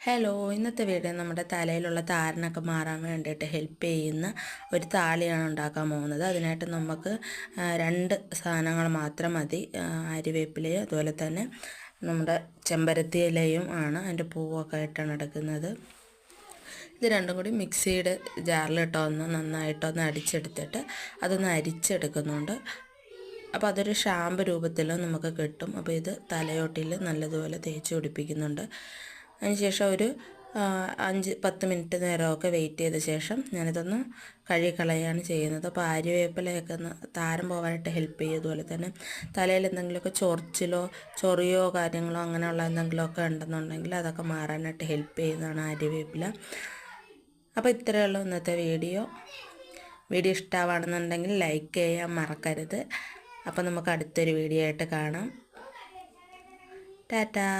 Hello, ഇന്നത്തെ video നമ്മുടെ തലയിലുള്ള താരനൊക്കെ മാറാൻ വേണ്ടിയിട്ട് ഹെൽപ്പ് ചെയ്യുന്ന ഒരു താളിയാണ് ഉണ്ടാക്കാൻ പോകുന്നത്. അതിനായിട്ട് നമുക്ക് രണ്ട് സാധനങ്ങൾ മാത്രം മതി. അരിവേപ്പിലയും അതുപോലെ തന്നെ നമ്മുടെ ചെമ്പരത്തി ഇലയും ആണ്. അതിൻ്റെ പൂവൊക്കെ ആയിട്ടാണ് എടുക്കുന്നത്. ഇത് രണ്ടും കൂടി മിക്സിയുടെ ജാറിലിട്ടൊന്ന് നന്നായിട്ടൊന്ന് അടിച്ചെടുത്തിട്ട് അതൊന്ന് അരിച്ചെടുക്കുന്നുണ്ട്. അപ്പോൾ അതൊരു ഷാമ്പ് രൂപത്തിലും നമുക്ക് കിട്ടും. അപ്പോൾ ഇത് തലയോട്ടിൽ നല്ലതുപോലെ തേച്ച് പിടിപ്പിക്കുന്നുണ്ട്. അതിനുശേഷം ഒരു 5-10 മിനിറ്റ് നേരമൊക്കെ വെയിറ്റ് ചെയ്ത ശേഷം ഞാനിതൊന്ന് കഴുകിക്കളയാണ് ചെയ്യുന്നത്. അപ്പോൾ ആര്യവേപ്പിലയൊക്കെ ഒന്ന് താരം പോകാനായിട്ട് ഹെൽപ്പ് ചെയ്യും. അതുപോലെ തന്നെ തലയിൽ എന്തെങ്കിലുമൊക്കെ ചൊറിയോ കാര്യങ്ങളോ അങ്ങനെയുള്ള എന്തെങ്കിലുമൊക്കെ ഉണ്ടെന്നുണ്ടെങ്കിൽ അതൊക്കെ മാറാനായിട്ട് ഹെൽപ്പ് ചെയ്യുന്നതാണ് ആര്യവേപ്പില. അപ്പോൾ ഇത്രയേ ഉള്ളൂ ഇന്നത്തെ വീഡിയോ ഇഷ്ടമാണെന്നുണ്ടെങ്കിൽ ലൈക്ക് ചെയ്യാൻ മറക്കരുത്. അപ്പോൾ നമുക്ക് അടുത്തൊരു വീഡിയോ ആയിട്ട് കാണാം. ടാറ്റാ.